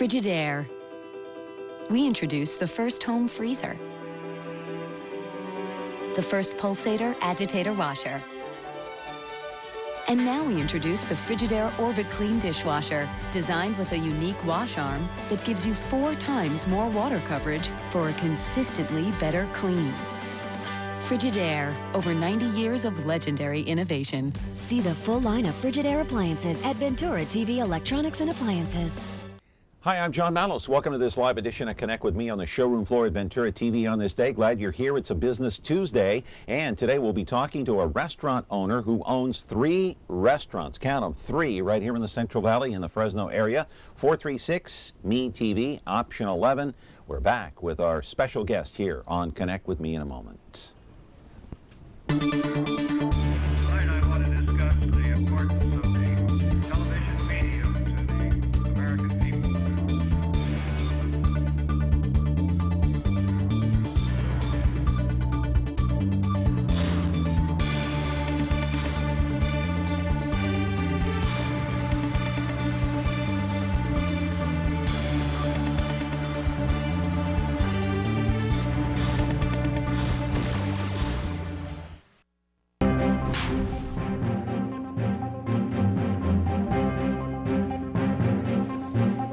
Frigidaire. We introduced the first home freezer, the first pulsator agitator washer, and now we introduce the Frigidaire Orbit Clean dishwasher, designed with a unique wash arm that gives you 4 times more water coverage for a consistently better clean. Frigidaire, over 90 years of legendary innovation. See the full line of Frigidaire appliances at Ventura TV Electronics and Appliances. Hi, I'm John Malos. Welcome to this live edition of Connect with Me on the showroom floor at Ventura TV on this day. Glad you're here. It's a Business Tuesday, and today we'll be talking to a restaurant owner who owns 3 restaurants. Count them, 3 right here in the Central Valley in the Fresno area. 436-ME-TV, option 11. We're back with our special guest here on Connect with Me in a moment.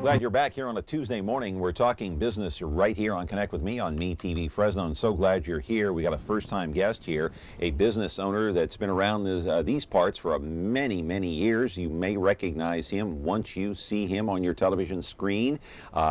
Glad you're back here on a Tuesday morning. We're talking business right here on Connect with Me on Me TV Fresno, and so glad you're here. We got a first-time guest here, a business owner that's been around these parts for many, many years. You may recognize him once you see him on your television screen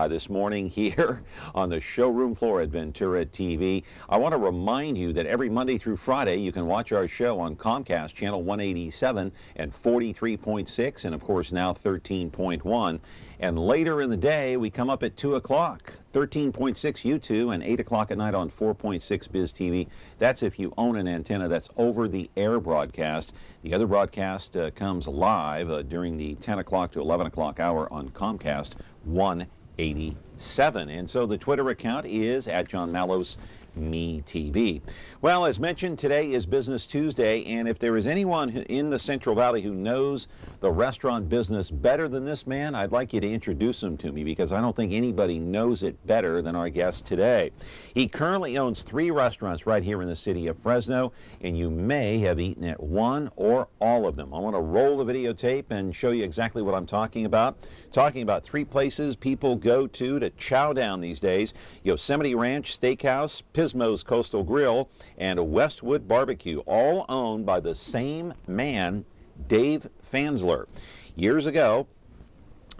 this morning here on the showroom floor at Ventura TV. I want to remind you that every Monday through Friday you can watch our show on Comcast channel 187 and 43.6, and of course now 13.1. And later in the day, we come up at 2 o'clock, 13.6 U2, and 8 o'clock at night on 4.6 Biz TV. That's if you own an antenna that's over the air broadcast. The other broadcast comes live during the 10 o'clock to 11 o'clock hour on Comcast 187. And so the Twitter account is at John Malos Me TV. Well, as mentioned, today is Business Tuesday, and if there is anyone in the Central Valley who knows the restaurant business better than this man, I'd like you to introduce him to me, because I don't think anybody knows it better than our guest today. He currently owns 3 restaurants right here in the city of Fresno, and you may have eaten at one or all of them. I want to roll the videotape and show you exactly what I'm talking about. Talking about 3 places people go to chow down these days: Yosemite Ranch Steakhouse, Pismo's Coastal Grill, and a Westwood Barbecue, all owned by the same man, Dave Fansler. Years ago,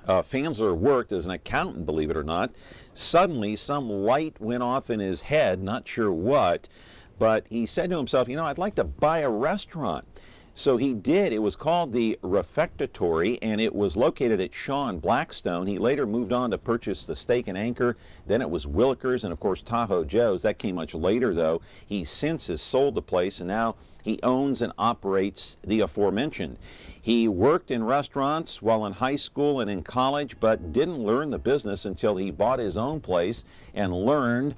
Fansler worked as an accountant, believe it or not. Suddenly, some light went off in his head, not sure what, but he said to himself, I'd like to buy a restaurant. So he did. It was called the Refectory, and it was located at Shaw and Blackstone. He later moved on to purchase the Steak and Anchor. Then it was Willikers, and of course Tahoe Joe's. That came much later, though. He since has sold the place, and now he owns and operates the aforementioned. He worked in restaurants while in high school and in college, but didn't learn the business until he bought his own place and learned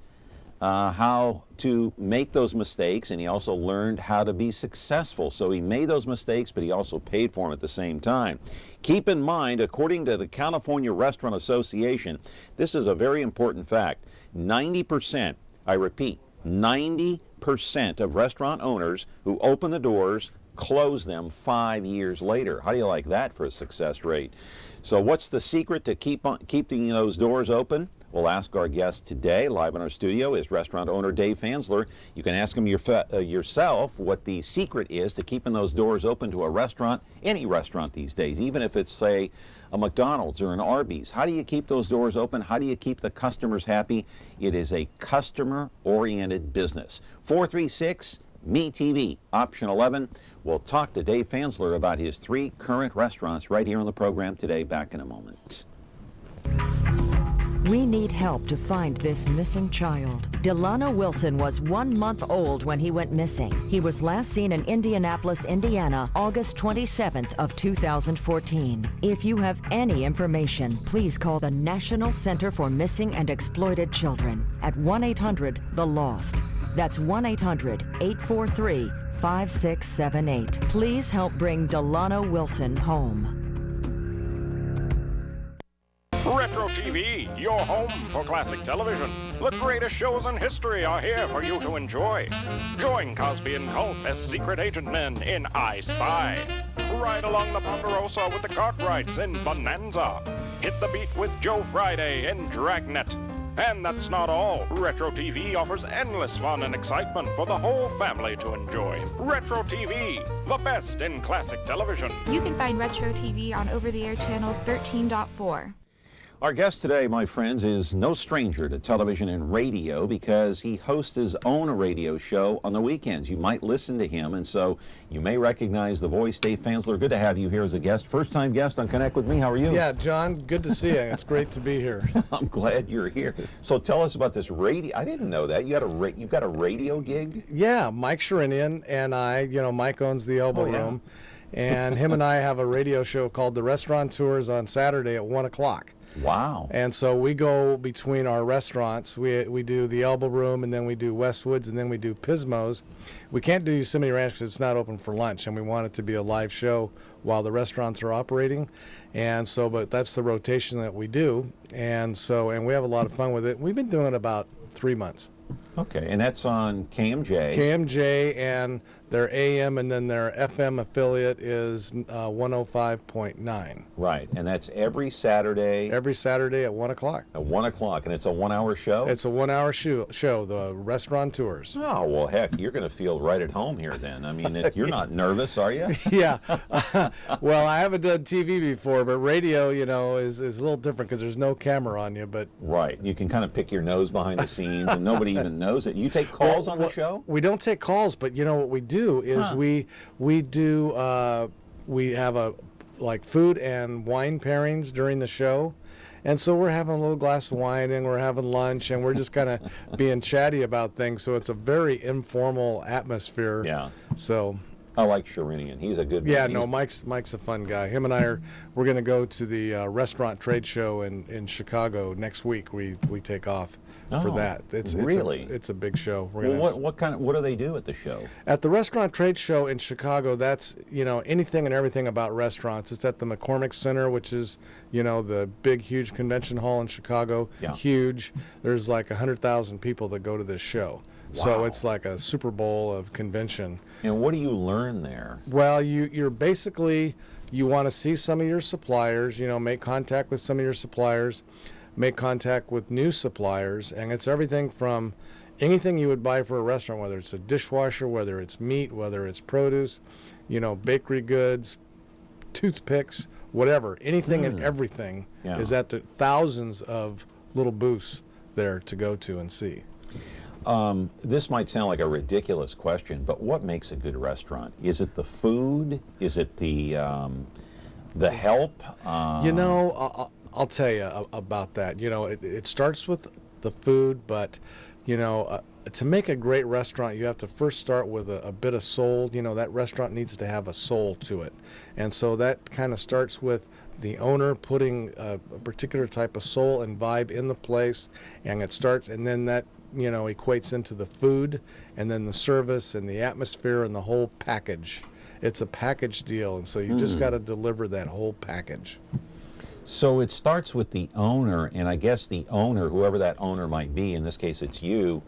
how to make those mistakes, and he also learned how to be successful. So he made those mistakes, but he also paid for them at the same time. Keep in mind, according to the California Restaurant Association, this is a very important fact: 90%, I repeat, 90% of restaurant owners who open the doors close them 5 years later. How do you like that for a success rate? So what's the secret to keeping those doors open? We'll ask our guest today. Live in our studio is restaurant owner Dave Fansler. You can ask him yourself what the secret is to keeping those doors open to a restaurant, any restaurant these days, even if it's, say, a McDonald's or an Arby's. How do you keep those doors open? How do you keep the customers happy? It is a customer-oriented business. 436-ME TV, option 11. We'll talk to Dave Fansler about his 3 current restaurants right here on the program today. Back in a moment. We need help to find this missing child. Delano Wilson was 1 month old when he went missing. He was last seen in Indianapolis, Indiana, August 27th of 2014. If you have any information, please call the National Center for Missing and Exploited Children at 1-800-THE-LOST. That's 1-800-843-5678. Please help bring Delano Wilson home. Retro TV, your home for classic television. The greatest shows in history are here for you to enjoy. Join Cosby and Culp as secret agent men in I Spy. Ride along the Ponderosa with the Cartwrights in Bonanza. Hit the beat with Joe Friday in Dragnet. And that's not all. Retro TV offers endless fun and excitement for the whole family to enjoy. Retro TV, the best in classic television. You can find Retro TV on over-the-air channel 13.4. Our guest today, my friends, is no stranger to television and radio because he hosts his own radio show on the weekends. You might listen to him, and so you may recognize the voice. Dave Fansler, good to have you here as a guest. First-time guest on Connect With Me. How are you? Yeah, John, good to see you. It's great to be here. I'm glad you're here. So tell us about this radio. I didn't know that. You've got a radio gig? Yeah, Mike Sherinian and I, Mike owns the Elbow Room, and him and I have a radio show called The Restaurateurs on Saturday at 1 o'clock. Wow. And so we go between our restaurants. We do the Elbow Room, and then we do Westwoods, and then we do Pismo's. We can't do Yosemite Ranch because it's not open for lunch, and we want it to be a live show while the restaurants are operating. And so, but that's the rotation that we do. And we have a lot of fun with it. We've been doing it about 3 months. Okay, and that's on KMJ. KMJ, and their AM and then their FM affiliate is 105.9. Right, and that's every Saturday. Every Saturday at 1 o'clock. At 1 o'clock, and it's a 1 hour show? It's a 1 hour show, the Restaurateurs. Oh, well, heck, you're going to feel right at home here then. I mean, you're not nervous, are you? Yeah. Well, I haven't done TV before, but radio, is a little different because there's no camera on you. But right, you can kind of pick your nose behind the scenes, and nobody even knows it. You take calls on the show? We don't take calls, but what we do is we have like food and wine pairings during the show. And so we're having a little glass of wine and we're having lunch and we're just kind of being chatty about things. So it's a very informal atmosphere. Yeah. So I like Sherinian. He's a good man. Yeah, no, Mike's a fun guy. Him and I we're going to go to the restaurant trade show in Chicago next week. We take off for that. It's a big show. What do they do at the show? At the restaurant trade show in Chicago, that's anything and everything about restaurants. It's at the McCormick Center, which is the big huge convention hall in Chicago. Yeah. Huge. There's like 100,000 people that go to this show. Wow. So it's like a Super Bowl of convention. And what do you learn there? Well, you're basically, you want to see some of your suppliers, make contact with some of your suppliers, make contact with new suppliers, and it's everything from anything you would buy for a restaurant, whether it's a dishwasher, whether it's meat, whether it's produce, bakery goods, toothpicks, whatever. Anything and everything is at the thousands of little booths there to go to and see. This might sound like a ridiculous question, but what makes a good restaurant? Is it the food? Is it the help? I'll tell you about that. It starts with the food, but to make a great restaurant, you have to first start with a bit of soul. That restaurant needs to have a soul to it, and so that kind of starts with the owner putting a particular type of soul and vibe in the place, and then that equates into the food and then the service and the atmosphere and the whole package. It's a package deal, and so you just got to deliver that whole package. So it starts with the owner, and I guess the owner, whoever that owner might be, in this case it's you,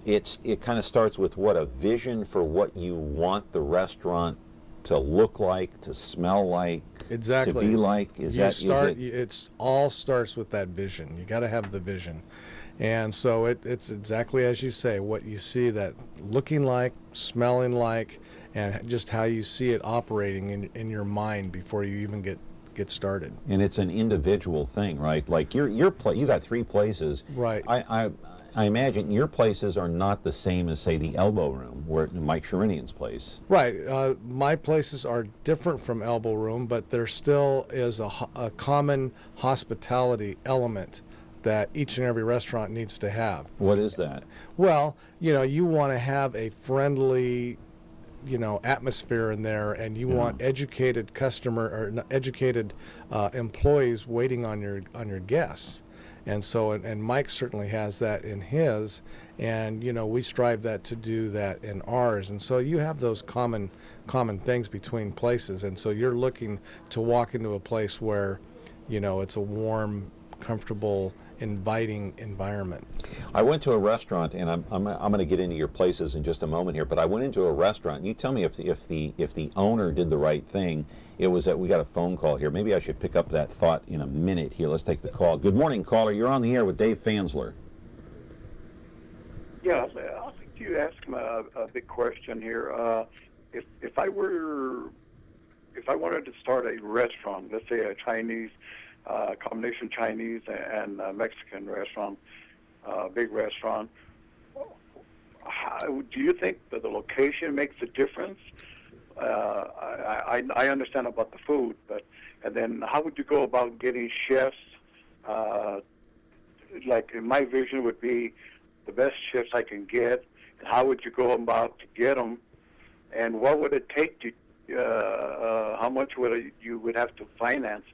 it kind of starts with a vision for what you want the restaurant to look like, to smell like, exactly, to be like. It all starts with that vision. You got to have the vision. And so it's exactly as you say, what you see that looking like, smelling like, and just how you see it operating in your mind before you even get started. And it's an individual thing, right? Like you got 3 places. Right. I imagine your places are not the same as, say, the Elbow Room, where Mike Sherinian's place. Right. My places are different from Elbow Room, but there still is a common hospitality element that each and every restaurant needs to have. What is that? Well, you want to have a friendly, atmosphere in there, and you want educated educated employees waiting on your guests. And so, and Mike certainly has that in his, and we strive to do that in ours. And so you have those common things between places, and so you're looking to walk into a place where, it's a warm, comfortable, inviting environment. I went to a restaurant, and I'm going to get into your places in just a moment here. But I went into a restaurant. And you tell me if the owner did the right thing. It was that we got a phone call here. Maybe I should pick up that thought in a minute here. Let's take the call. Good morning, caller. You're on the air with Dave Fansler. Yeah, I think you asked him a big question here. If I wanted to start a restaurant, let's say a Chinese, combination Chinese and Mexican restaurant, big restaurant, do you think that the location makes a difference? I understand about the food, and then how would you go about getting chefs? Like in my vision would be the best chefs I can get, and how would you go about to get them, and what would it take to, how much would you would have to finance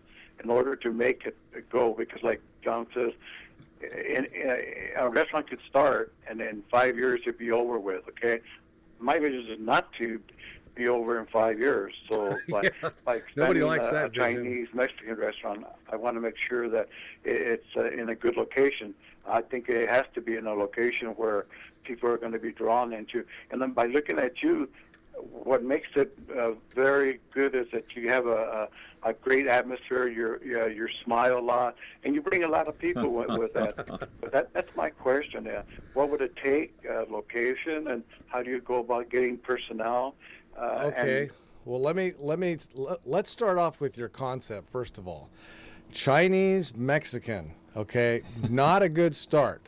in order to make it go? Because like John says, a restaurant could start, and in 5 years it'd be over with. Okay, my vision is not to be over in 5 years. So by Nobody expanding likes that a vision. Chinese Mexican restaurant, I want to make sure that it's in a good location. I think it has to be in a location where people are going to be drawn into. And then by looking at you, what makes it very good is that you have a great atmosphere. You smile a lot, and you bring a lot of people with that. But that's my question. What would it take? Location, and how do you go about getting personnel? Okay. Well, let's start off with your concept first of all. Chinese Mexican. Okay, not a good start.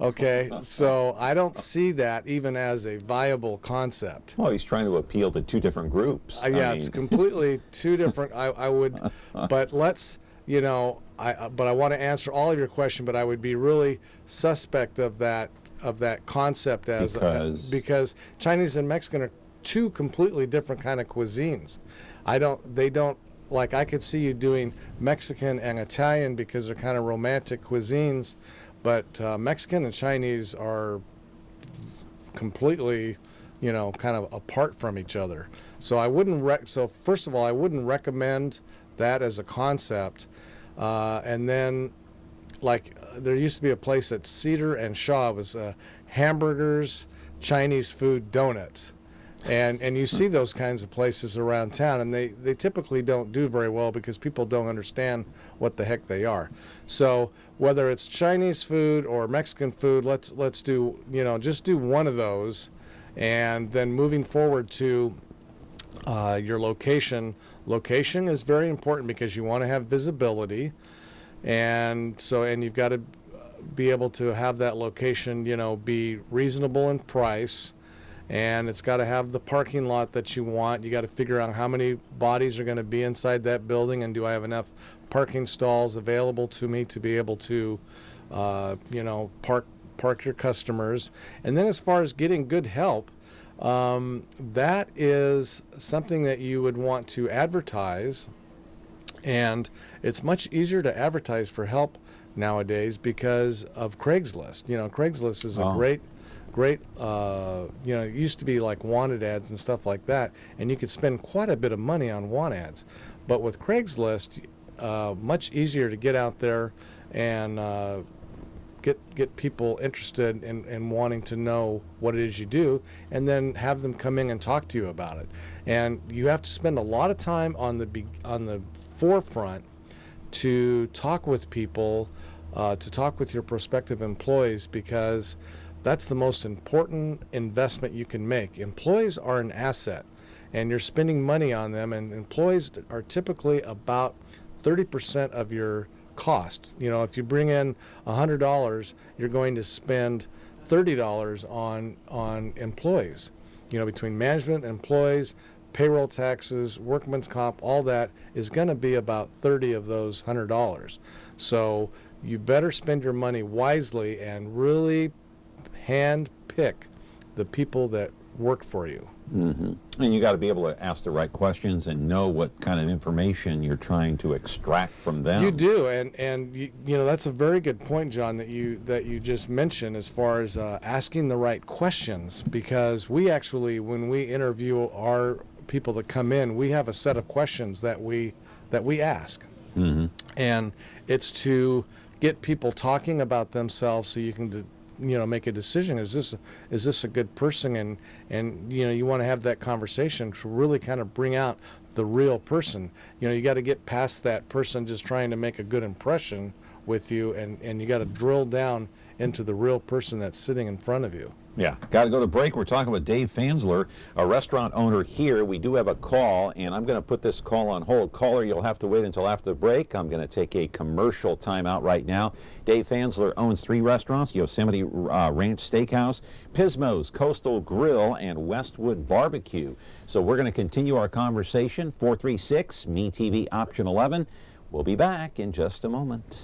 Okay, so I don't see that even as a viable concept. Well, he's trying to appeal to two different groups. It's completely two different. I would, but let's, but I want to answer all of your question, but I would be really suspect of that concept because Chinese and Mexican are two completely different kind of cuisines. They don't. Like, I could see you doing Mexican and Italian because they're kind of romantic cuisines, but Mexican and Chinese are completely, kind of apart from each other. So I wouldn't. So first of all, I wouldn't recommend that as a concept. And then, like, there used to be a place at Cedar and Shaw. It was hamburgers, Chinese food, donuts. And you see those kinds of places around town, and they typically don't do very well because people don't understand what the heck they are. So whether it's Chinese food or Mexican food, let's do, just do one of those, and then moving forward to your location. Location is very important because you want to have visibility, and you've got to be able to have that location, be reasonable in price. And it's got to have the parking lot that you want. You got to figure out how many bodies are going to be inside that building, and do I have enough parking stalls available to me to be able to, park your customers. And then as far as getting good help, that is something that you would want to advertise. And it's much easier to advertise for help nowadays because of Craigslist. Craigslist is a great, it used to be like wanted ads and stuff like that, and you could spend quite a bit of money on want ads. But with Craigslist, much easier to get out there and get people interested in wanting to know what it is you do, and then have them come in and talk to you about it. And you have to spend a lot of time on the forefront to talk with people, to talk with your prospective employees, because that's the most important investment you can make. Employees are an asset, and you're spending money on them, and employees are typically about 30% of your cost. If you bring in $100, you're going to spend $30 on employees. Between management, employees, payroll taxes, workman's comp, all that is going to be about 30 of those $100. So you better spend your money wisely and really hand pick the people that work for you. Mm-hmm. And you got to be able to ask the right questions and know what kind of information you're trying to extract from them. You do, and that's a very good point, John, that you just mentioned as far as asking the right questions, because we actually, when we interview our people that come in, we have a set of questions that we ask, mm-hmm. and it's to get people talking about themselves so you can make a decision. Is this a good person? And you want to have that conversation to really kind of bring out the real person. You got to get past that person just trying to make a good impression with you, and you got to drill down into the real person that's sitting in front of you. Yeah, got to go to break. We're talking with Dave Fansler, a restaurant owner here. We do have a call, and I'm going to put this call on hold. Caller, you'll have to wait until after the break. I'm going to take a commercial timeout right now. Dave Fansler owns 3 restaurants: Yosemite Ranch Steakhouse, Pismo's Coastal Grill, and Westwood Barbecue. So we're going to continue our conversation. 436-MeTV option 11. We'll be back in just a moment.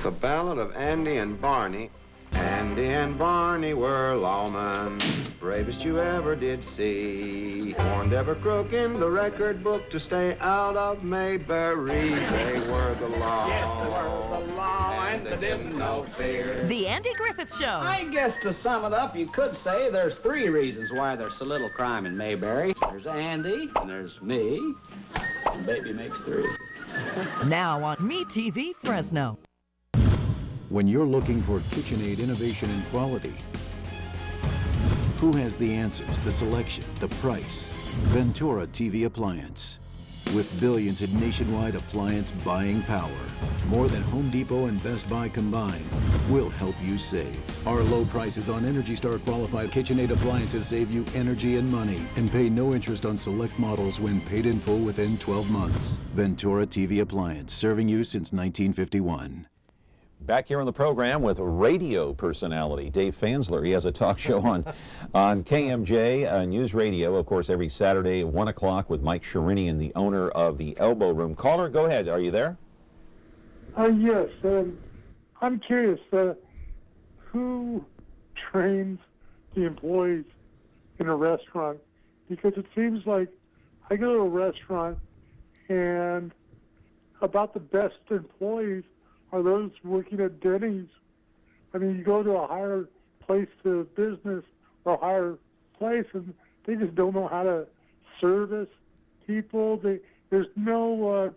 The Ballad of Andy and Barney. Andy and Barney were lawmen, bravest you ever did see. Warned every crook in the record book to stay out of Mayberry. They were the law. Yes, they were the law, and they didn't know fear. The Andy Griffith Show. I guess to sum it up, you could say there's 3 reasons why there's so little crime in Mayberry. There's Andy, and there's me, and baby makes 3. Now on MeTV Fresno. When you're looking for KitchenAid innovation and quality, who has the answers, the selection, the price? Ventura TV Appliance. With billions in nationwide appliance buying power, more than Home Depot and Best Buy combined, will help you save. Our low prices on Energy Star qualified KitchenAid appliances save you energy and money, and pay no interest on select models when paid in full within 12 months. Ventura TV Appliance, serving you since 1951. Back here on the program with radio personality Dave Fansler. He has a talk show on KMJ News Radio, of course, every Saturday at 1 o'clock with Mike Sherinian, the owner of the Elbow Room. Caller, go ahead. Are you there? Yes. I'm curious, who trains the employees in a restaurant? Because it seems like I go to a restaurant and about the best employees are those working at Denny's. I mean, you go to a higher place of business or a higher place, and they just don't know how to service people. There's no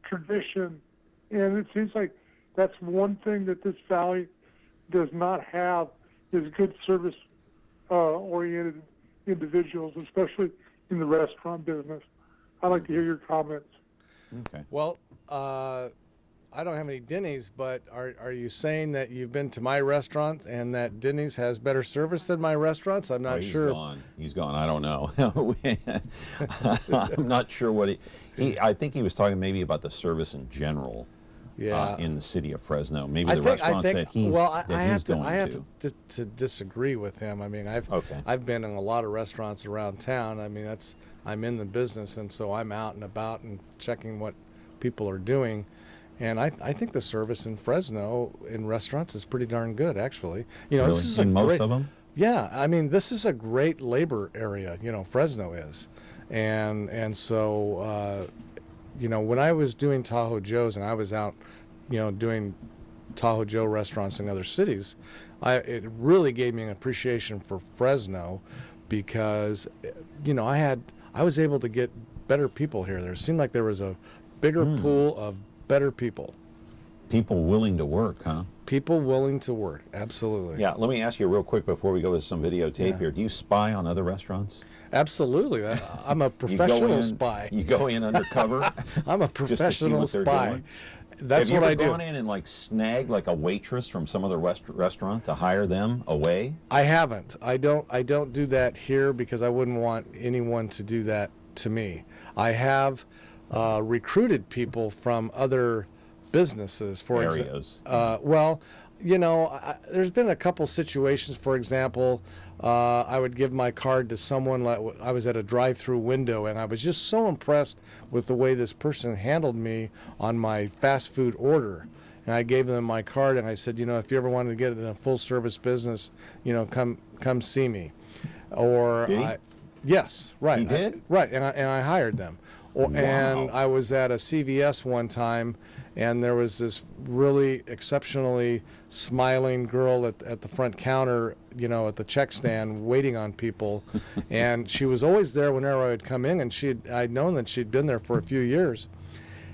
tradition, and it seems like that's one thing that this valley does not have is good service-oriented individuals, especially in the restaurant business. I'd like to hear your comments. Okay. Well, I don't have any Denny's, but are you saying that you've been to my restaurant and that Denny's has better service than my restaurants? I'm not sure. He's gone. I don't know. I'm not sure what he I think he was talking maybe about the service in general. Yeah. In the city of Fresno, maybe the restaurants that he's going I have to disagree with him. I mean, I've been in a lot of restaurants around town. I mean, I'm in the business, and so I'm out and about and checking what people are doing. And I think the service in Fresno in restaurants is pretty darn good, actually. Really? This is most of them? Yeah, I mean, this is a great labor area. Fresno is, and so when I was doing Tahoe Joe's and I was out, doing Tahoe Joe restaurants in other cities, it really gave me an appreciation for Fresno, because I was able to get better people here. There seemed like there was a bigger pool of better people. People willing to work, huh? People willing to work, absolutely. Yeah, let me ask you real quick before we go to some videotape here. Do you spy on other restaurants? Absolutely. I'm a professional spy. You go in undercover? I'm a professional spy. That's what I do. Have you ever gone in and snagged a waitress from some other restaurant to hire them away? I haven't. I don't do that here because I wouldn't want anyone to do that to me. I have recruited people from other businesses, for areas. There's been a couple situations. For example, I would give my card to someone. I was at a drive-through window, and I was just so impressed with the way this person handled me on my fast food order. And I gave them my card, and I said, if you ever wanted to get in a full-service business, come see me. Or did he? Yes, right. He did? Right, and I hired them. Wow. And I was at a CVS one time, and there was this really exceptionally smiling girl at the front counter, at the check stand waiting on people. And she was always there whenever I would come in, and I'd known that she'd been there for a few years.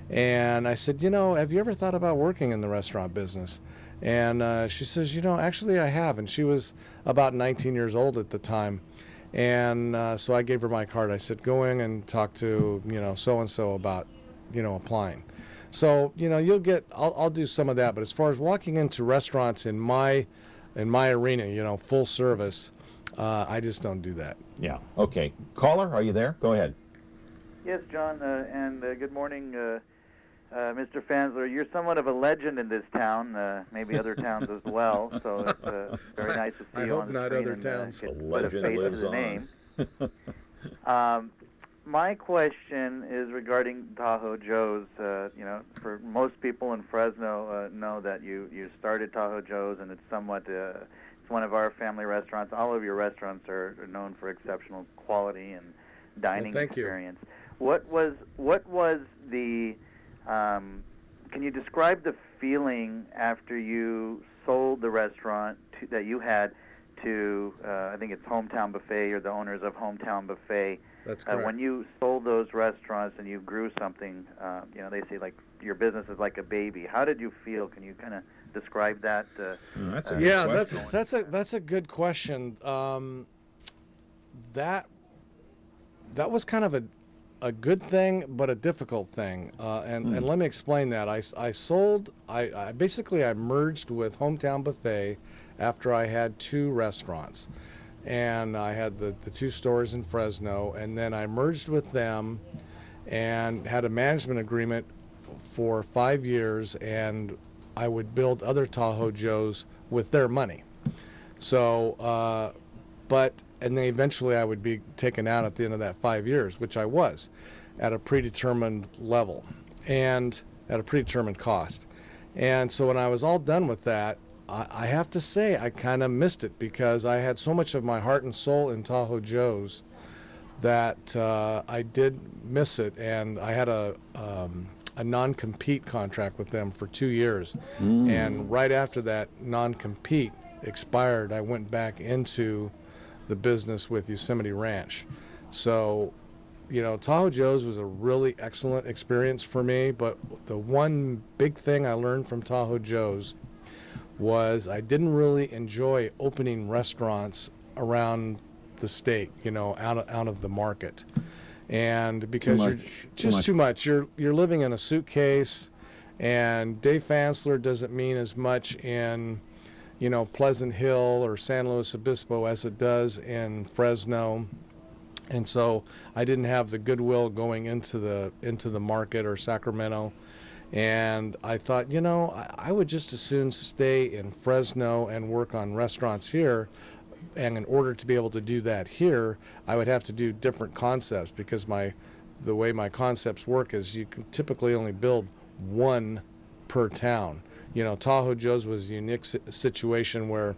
And I said, have you ever thought about working in the restaurant business? And she says, actually I have. And she was about 19 years old at the time. And so I gave her my card. I said, go in and talk to, so-and-so about, applying. So, I'll do some of that. But as far as walking into restaurants in my arena, full service, I just don't do that. Yeah. Okay. Caller, are you there? Go ahead. Yes, John, and good morning, Mr. Fansler. You're somewhat of a legend in this town, maybe other towns as well. So it's very nice to see you on the screen. I hope not other towns. A legend lives on. Name. My question is regarding Tahoe Joe's. For most people in Fresno know that you started Tahoe Joe's, and it's somewhat it's one of our family restaurants. All of your restaurants are known for exceptional quality and dining experience. What was the can you describe the feeling after you sold the restaurant that you had to I think it's Hometown Buffet, or the owners of Hometown Buffet? That's correct. When you sold those restaurants and you grew something, they say like your business is like a baby. How did you feel? Can you kind of describe that? That's a good question. That's a good question. That was kind of a good thing, but a difficult thing. And let me explain that. I basically merged with Hometown Buffet after I had 2 restaurants. And I had the 2 stores in Fresno, and then I merged with them and had a management agreement for 5 years, and I would build other Tahoe Joes with their money. So, and then eventually I would be taken out at the end of that 5 years, which I was, at a predetermined level and at a predetermined cost. And so when I was all done with that, I have to say I kind of missed it, because I had so much of my heart and soul in Tahoe Joe's that I did miss it. And I had a non-compete contract with them for 2 years. And right after that non-compete expired, I went back into the business with Yosemite Ranch. So, Tahoe Joe's was a really excellent experience for me, but the one big thing I learned from Tahoe Joe's was I didn't really enjoy opening restaurants around the state, out of the market. And because too much. You're living in a suitcase, and Dave Fansler doesn't mean as much in Pleasant Hill or San Luis Obispo as it does in Fresno. And so I didn't have the goodwill going into the market or Sacramento. And I thought, I would just as soon stay in Fresno and work on restaurants here. And in order to be able to do that here, I would have to do different concepts, because the way my concepts work is you can typically only build 1 per town. Tahoe Joe's was a unique situation where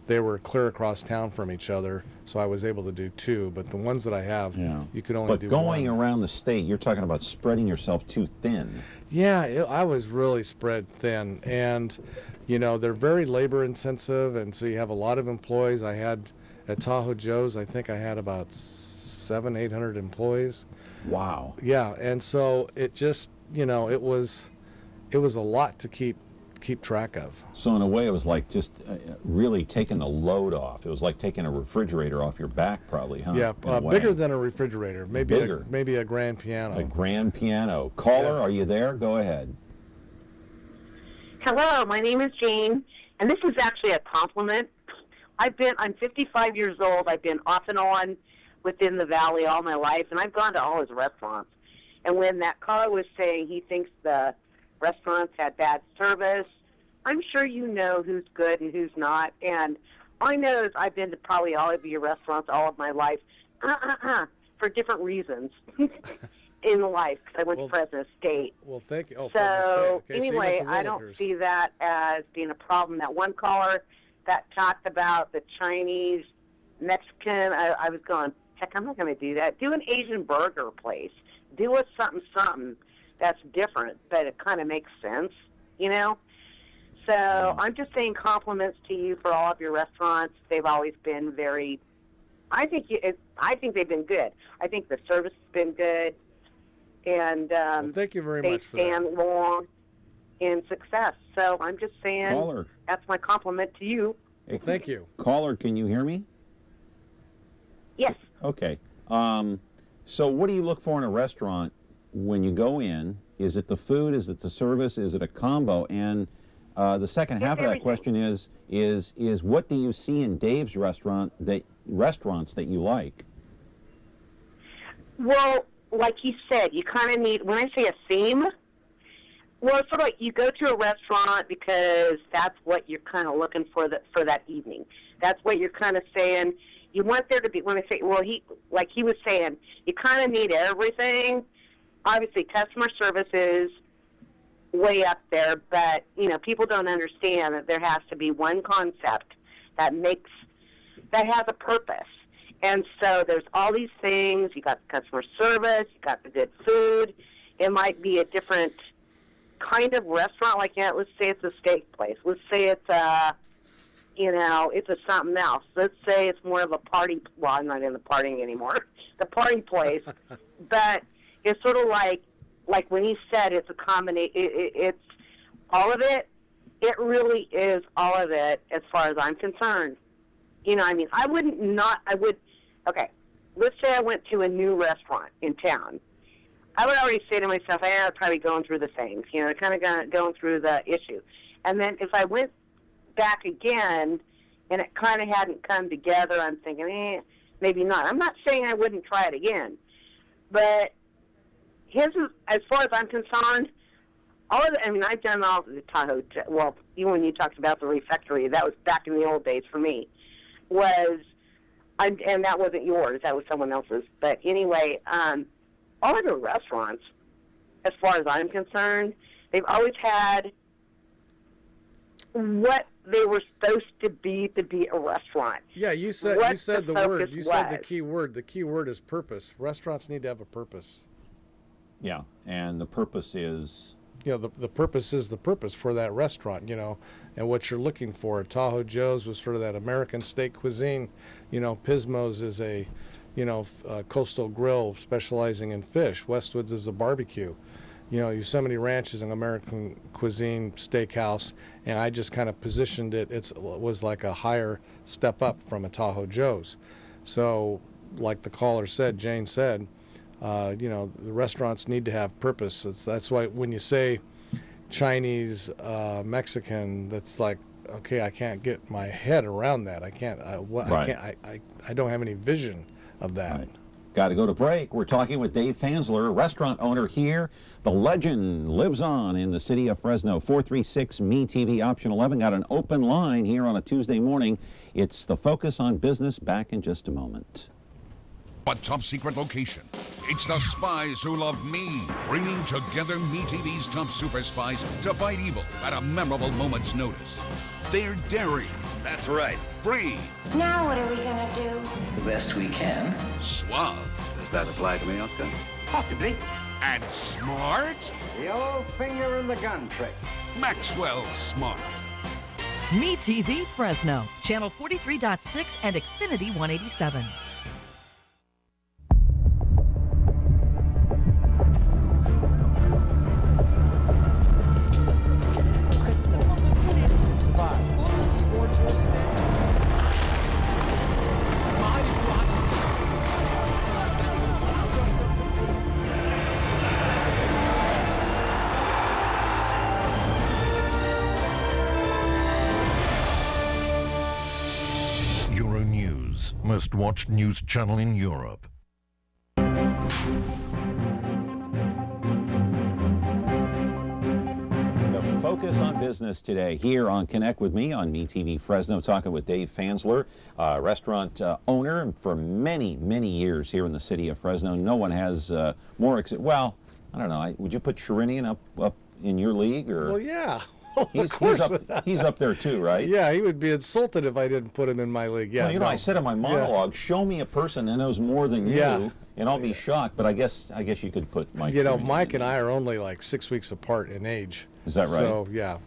they were clear across town from each other, so I was able to do 2. But the ones that I have, you could only do 1. But going around the state, you're talking about spreading yourself too thin. Yeah, I was really spread thin. And, they're very labor intensive, and so you have a lot of employees. I had, at Tahoe Joe's, I think I had about 700-800 employees. Wow. Yeah, and so it just, it was a lot to keep track of. So in a way, it was like just really taking the load off. It was like taking a refrigerator off your back, probably, huh? Yeah, bigger than a refrigerator. Maybe a grand piano. A grand piano. Caller, are you there? Go ahead. Hello, my name is Jane, and this is actually a compliment. I'm 55 years old. I've been off and on within the valley all my life, and I've gone to all his restaurants. And when that caller was saying he thinks the restaurants had bad service, I'm sure you know who's good and who's not. And all I know is I've been to probably all of your restaurants all of my life for different reasons in life, because I went to Fresno State. Well, thank you. So okay, anyway, I don't see that as being a problem. That one caller that talked about the Chinese, Mexican, I was going, heck, I'm not going to do that. Do an Asian burger place. Do a something that's different, but it kind of makes sense, So I'm just saying compliments to you for all of your restaurants. They've always been very, I think they've been good. I think the service has been good. and Well, thank you very they much for that. stand long in success. So I'm just saying Caller. that's my compliment to you. Well, thank you. Caller, can you hear me? Yes. Okay. So what do you look for in a restaurant when you go in? Is it the food? Is it the service? Is it a combo? And the second half of that question is what do you see in Dave's restaurants that you like? Well, like you said, you kind of need, when I say a theme, well, it's sort of like you go to a restaurant because that's what you're kind of looking for for that evening. That's what you're kind of saying. You want there to be, when I say, well, he was saying, you kind of need everything. Obviously, customer service is way up there, but, people don't understand that there has to be one concept that has a purpose. And so there's all these things. You got the customer service, you got the good food. It might be a different kind of restaurant, like let's say it's a steak place. Let's say it's it's a something else. Let's say it's more of a party. Well, I'm not in the partying anymore. The party place, but it's sort of like when he said it's a combination. It's all of it. It really is all of it, as far as I'm concerned. I would. Okay, let's say I went to a new restaurant in town. I would already say to myself, I'm probably going through the things, kind of going through the issue. And then if I went back again and it kind of hadn't come together, I'm thinking, maybe not. I'm not saying I wouldn't try it again. But his is, as far as I'm concerned, I've done all the Tahoe, well, even when you talked about the refectory, that was back in the old days for me, and that wasn't yours, that was someone else's. But anyway, all of the restaurants, as far as I'm concerned, they've always had what they were supposed to be a restaurant. Yeah, you said the word. You said the key word. The key word is purpose. Restaurants need to have a purpose. Yeah, and the purpose is... the purpose is the purpose for that restaurant, and what you're looking for. Tahoe Joe's was sort of that American steak cuisine. Pismo's is a coastal grill specializing in fish. Westwoods is a barbecue. Yosemite Ranch is an American cuisine steakhouse, and I just kind of positioned it. It was like a higher step up from a Tahoe Joe's. So, like the caller said, Jane said, the restaurants need to have purpose. That's why when you say Chinese, Mexican, that's like, okay, I can't get my head around that. I can't. I don't have any vision of that. Right. Got to go to break. We're talking with Dave Fansler, restaurant owner here. The legend lives on in the city of Fresno. 436-ME-TV, option 11. Got an open line here on a Tuesday morning. It's the Focus on Business. Back in just a moment. A top secret location. It's the spies who love me, bringing together MeTV's top super spies to fight evil at a memorable moment's notice. They're daring. That's right. Brave. Now what are we gonna do? The best we can. Suave. Does that apply to me, Oscar? Possibly. And smart? The old finger in the gun trick. Maxwell Smart. MeTV Fresno, channel 43.6 and Xfinity 187. Euronews, most watched news channel in Europe. Focus on Business today here on Connect with Me on MeTV Fresno, talking with Dave Fansler, restaurant owner for many, many years here in the city of Fresno. No one has more, well, I don't know, would you put Sherinian up in your league? Or? Well, yeah. He's up there too, right? Yeah, he would be insulted if I didn't put him in my league. Yeah, well, I said in my monologue, show me a person that knows more than you, and I'll be shocked. But I guess you could put Mike. Mike and I are only like 6 weeks apart in age. Is that right? So yeah,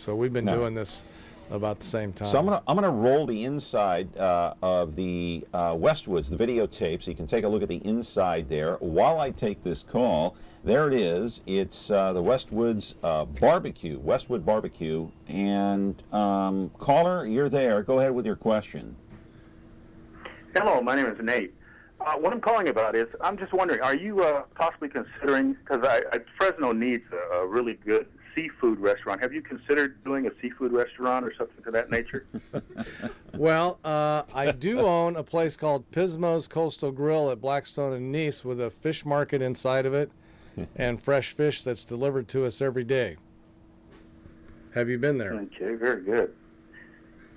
we've been doing this, about the same time. So I'm gonna roll the inside of the Westwoods, the videotape, so you can take a look at the inside there while I take this call. There it is. It's the Westwoods barbecue, Westwood barbecue. And caller, you're there. Go ahead with your question. Hello, my name is Nate. What I'm calling about is, I'm just wondering, are you possibly considering, because Fresno needs a really good seafood restaurant. Have you considered doing a seafood restaurant or something to that nature? Well, I do own a place called Pismo's Coastal Grill at Blackstone and Nice with a fish market inside of it and fresh fish that's delivered to us every day. Have you been there? Okay, very good.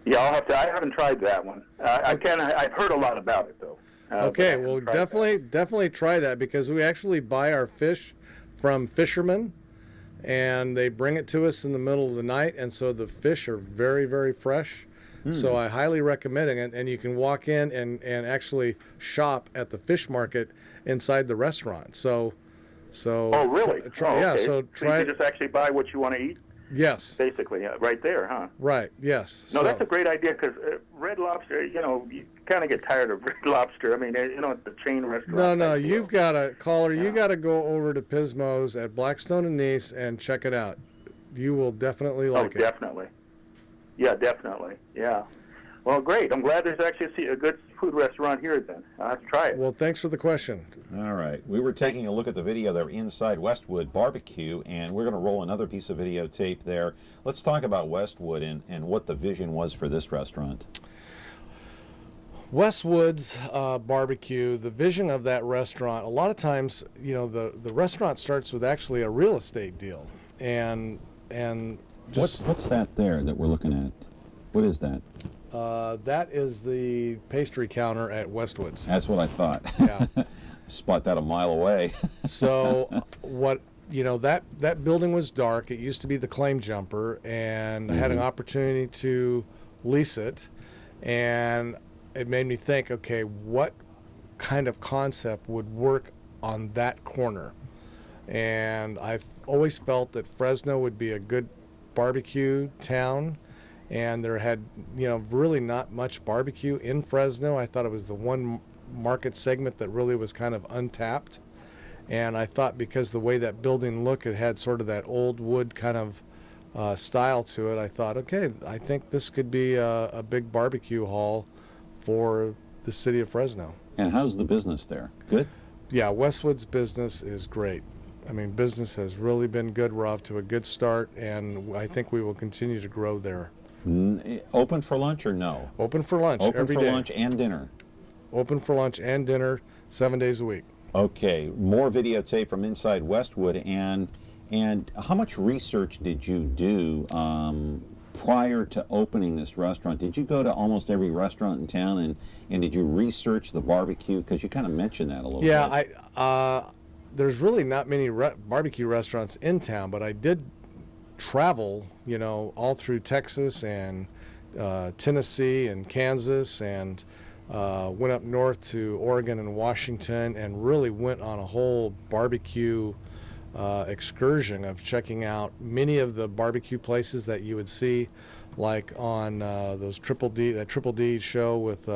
Yeah, I'll have to. I haven't tried that one. I've heard a lot about it though. Okay, well, definitely try that, because we actually buy our fish from fishermen, and they bring it to us in the middle of the night, and so the fish are very, very fresh. So I highly recommend it, and you can walk in and actually shop at the fish market inside the restaurant. So oh, really? Yeah, okay. so try. So you can just actually buy what you want to eat? Yes. Basically, right there, huh? Right, yes. No, that's a great idea, because Red Lobster, you kind of get tired of Red Lobster. I mean, at the chain restaurant. No, you've got to, caller, you got to go over to Pismo's at Blackstone and Nice and check it out. You will definitely like it. Oh, definitely. Yeah, definitely. Yeah. Well, great. I'm glad there's actually a good food restaurant here then. I'll have to try it. Well, thanks for the question. All right. We were taking a look at the video there inside Westwood Barbecue, and we're going to roll another piece of videotape there. Let's talk about Westwood and what the vision was for this restaurant. Westwood's Barbecue, the vision of that restaurant, a lot of times, the restaurant starts with actually a real estate deal. And just... What's that there that we're looking at? What is that? That is the pastry counter at Westwoods. That's what I thought. Yeah. Spot that a mile away. So that building was dark. It used to be the Claim Jumper, and I had an opportunity to lease it, and it made me think, okay, what kind of concept would work on that corner? And I've always felt that Fresno would be a good barbecue town, and there had really not much barbecue in Fresno. I thought it was the one market segment that really was kind of untapped, and I thought because the way that building looked, it had sort of that old wood kind of style to it. I thought, okay, I think this could be a big barbecue hall for the city of Fresno. And how's the business there? Good? Yeah, Westwood's business is great. I mean, business has really been good. We're off to a good start, and I think we will continue to grow there. Open for lunch or no? Open for lunch every day. Open for lunch and dinner? Open for lunch and dinner 7 days a week. Okay, more videotape from inside Westwood, and how much research did you do prior to opening this restaurant? Did you go to almost every restaurant in town, and did you research the barbecue? Because you kind of mentioned that a little bit. Yeah, there's really not many barbecue restaurants in town, but I did travel, all through Texas and Tennessee and Kansas, and went up north to Oregon and Washington, and really went on a whole barbecue excursion of checking out many of the barbecue places that you would see, like on those Triple D show with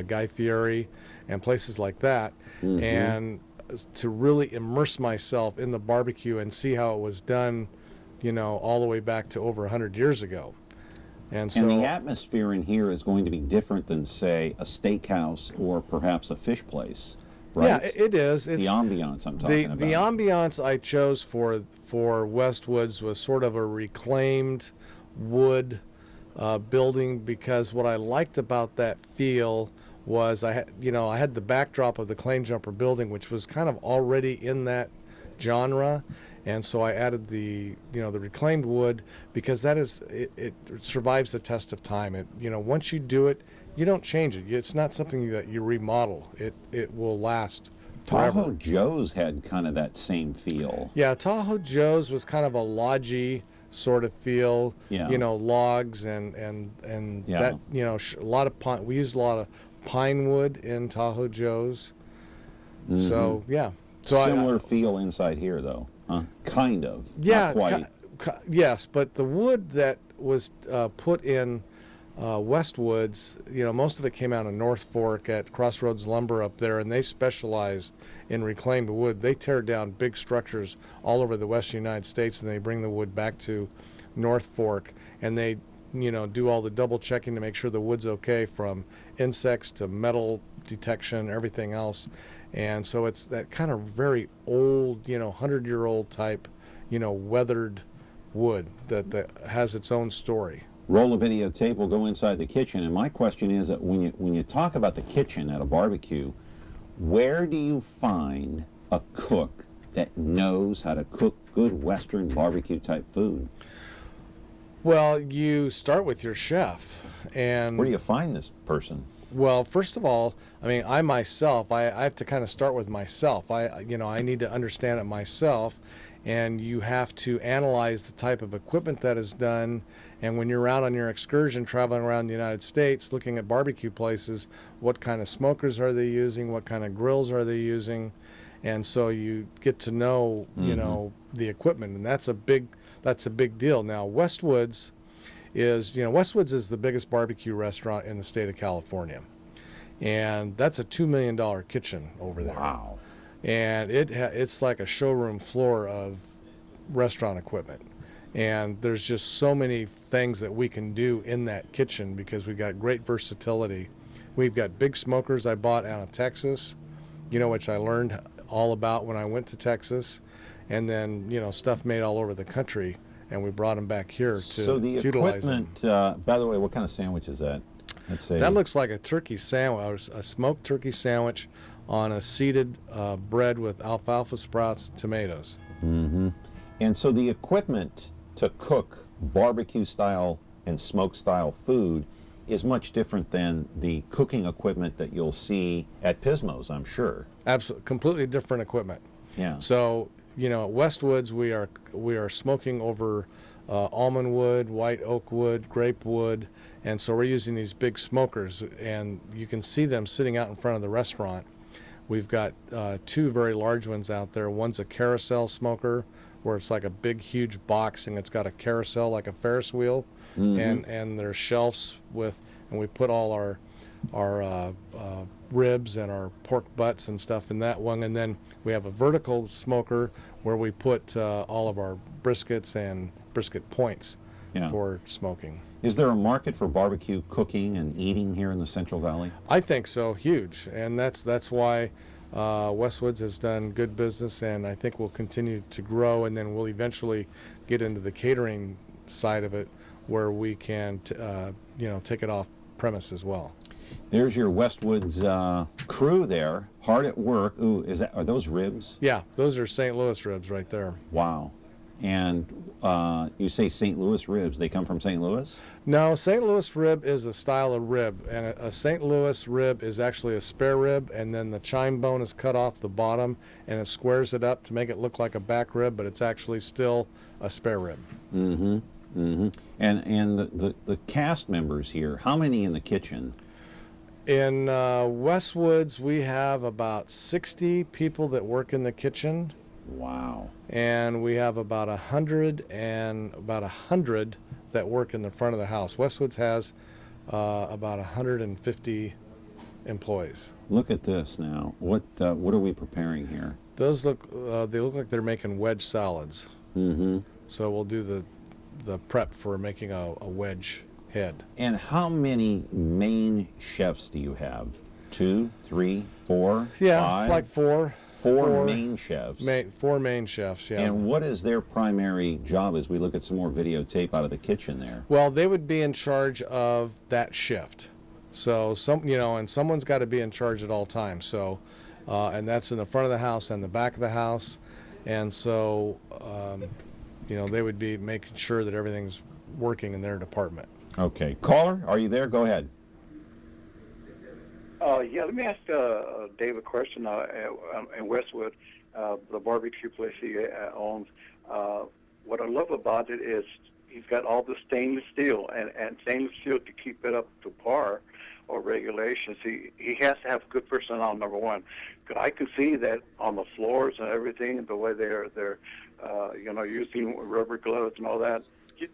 Guy Fieri and places like that, and to really immerse myself in the barbecue and see how it was done, all the way back to over 100 years ago. And so the atmosphere in here is going to be different than, say, a steakhouse or perhaps a fish place, right? Yeah, it is. It's the ambiance I'm talking about. The ambiance I chose for Westwoods was sort of a reclaimed wood building, because what I liked about that feel was I had the backdrop of the Claim Jumper building, which was kind of already in that genre, and so I added the reclaimed wood, because that is it survives the test of time. It once you do it, you don't change it. It's not something that you remodel. It will last forever. Tahoe Joe's had kind of that same feel. Yeah, Tahoe Joe's was kind of a lodgy sort of feel. Yeah. Logs and yeah. that a lot of pine. We used a lot of pine wood in Tahoe Joe's. So yeah. So Similar feel inside here, though, huh? Kind of. Yeah, not quite. Yes, but the wood that was put in Westwoods, most of it came out of North Fork at Crossroads Lumber up there, and they specialize in reclaimed wood. They tear down big structures all over the western United States, and they bring the wood back to North Fork, and they do all the double checking to make sure the wood's okay, from insects to metal detection, everything else. And so it's that kind of very old, 100-year-old type, weathered wood that has its own story. Roll a videotape, we'll go inside the kitchen, and my question is that when you talk about the kitchen at a barbecue, where do you find a cook that knows how to cook good Western barbecue type food? Well, you start with your chef. And where do you find this person? Well, first of all, I myself, I have to kind of start with myself. I need to understand it myself, and you have to analyze the type of equipment that is done. And when you're out on your excursion traveling around the United States looking at barbecue places, what kind of smokers are they using? What kind of grills are they using? And so you get to know, the equipment, and that's a big deal. Now, Westwoods is the biggest barbecue restaurant in the state of California, and that's a $2 million kitchen over there. Wow! And it's like a showroom floor of restaurant equipment, and there's just so many things that we can do in that kitchen because we've got great versatility. We've got big smokers I bought out of Texas, which I learned all about when I went to Texas, and then stuff made all over the country, and we brought them back here to so the utilize equipment, them. By the way, what kind of sandwich is that? That looks like a turkey sandwich, a smoked turkey sandwich on a seeded bread with alfalfa sprouts, tomatoes. Mm-hmm. And so the equipment to cook barbecue style and smoke style food is much different than the cooking equipment that you'll see at Pismo's, I'm sure. Absolutely, completely different equipment. Yeah. So, at Westwoods, we are smoking over almond wood, white oak wood, grape wood, and so we're using these big smokers, and you can see them sitting out in front of the restaurant. We've got two very large ones out there. One's a carousel smoker, where it's like a big, huge box, and it's got a carousel like a Ferris wheel, and there's shelves and we put all our ribs and our pork butts and stuff in that one, and then we have a vertical smoker where we put all of our briskets and brisket points for smoking. Is there a market for barbecue cooking and eating here in the Central Valley? I think so, huge, and that's why Westwoods has done good business, and I think we'll continue to grow, and then we'll eventually get into the catering side of it, where we can take it off premise as well. There's your Westwoods crew there, hard at work. Ooh, are those ribs? Yeah, those are St. Louis ribs right there. Wow. And you say St. Louis ribs, they come from St. Louis? No, St. Louis rib is a style of rib, and a St. Louis rib is actually a spare rib, and then the chine bone is cut off the bottom, and it squares it up to make it look like a back rib, but it's actually still a spare rib. Mm-hmm. Mm-hmm. And the cast members here, how many in the kitchen? In Westwoods, we have about 60 people that work in the kitchen. Wow. And we have about 100 that work in the front of the house. Westwoods has about 150 employees. Look at this now. What are we preparing here? Those they look like they're making wedge salads. Mm-hmm. So we'll do the prep for making a wedge head. And how many main chefs do you have? 2, 3, 4, yeah, 5? Like four main chefs. Four main chefs, yeah. And what is their primary job as we look at some more videotape out of the kitchen there? Well, they would be in charge of that shift. So and someone's got to be in charge at all times. So, and that's in the front of the house and the back of the house. And so, they would be making sure that everything's working in their department. Okay. Caller, are you there? Go ahead. Yeah, let me ask Dave a question. In Westwood, the barbecue place he owns, what I love about it is he's got all the stainless steel, and stainless steel to keep it up to par. or regulations. He has to have good personnel, number one. I can see that on the floors and everything, the way they're using rubber gloves and all that.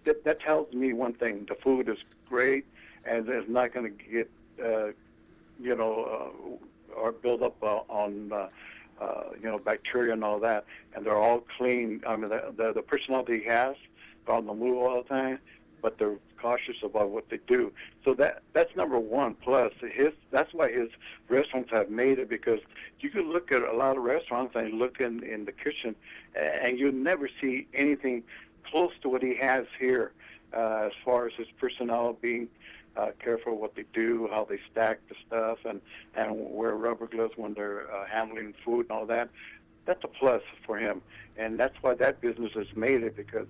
That tells me one thing: the food is great, and it's not going to get or build up on bacteria and all that. And they're all clean. I mean, the personnel that he has, they're on the move all the time, but they're cautious about what they do. So that's number one. Plus, that's why his restaurants have made it, because you can look at a lot of restaurants and look in the kitchen, and you'll never see anything close to what he has here, as far as his personnel being careful what they do, how they stack the stuff, and wear rubber gloves when they're handling food and all that. That's a plus for him, and that's why that business has made it, because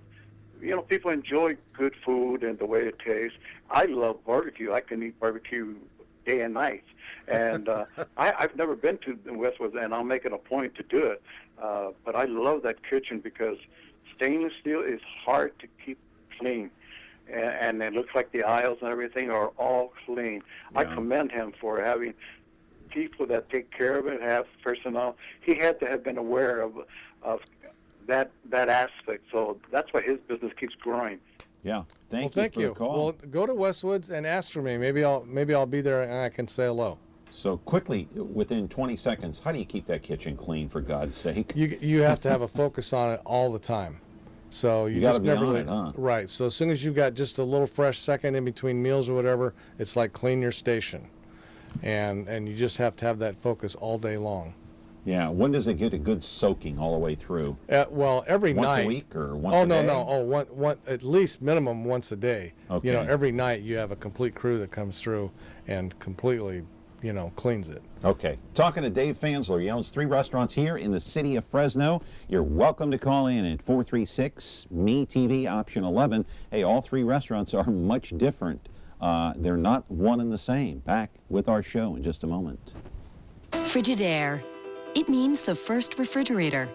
people enjoy good food and the way it tastes. I love barbecue. I can eat barbecue day and night. And I've never been to Westwoods, and I'll make it a point to do it. But I love that kitchen because stainless steel is hard to keep clean. And it looks like the aisles and everything are all clean. Yeah. I commend him for having people that take care of it, have personnel. He had to have been aware of that aspect. So that's why his business keeps growing. Yeah. Thank you for the call. Well, go to Westwoods and ask for me. Maybe I'll be there and I can say hello. So quickly, within 20 seconds, how do you keep that kitchen clean, for God's sake? You have to have a focus on it all the time. So you just never really, right. So as soon as you got just a little fresh second in between meals or whatever, it's like clean your station, and you just have to have that focus all day long. Yeah. When does it get a good soaking all the way through? Well, every night. Once a week or once a day? One at least minimum once a day. Okay. Every night you have a complete crew that comes through and completely, cleans it. Okay. Talking to Dave Fansler. He owns 3 restaurants here in the city of Fresno. You're welcome to call in at 436-ME-TV, option 11. Hey, all 3 restaurants are much different. They're not one and the same. Back with our show in just a moment. Frigidaire. It means the first refrigerator.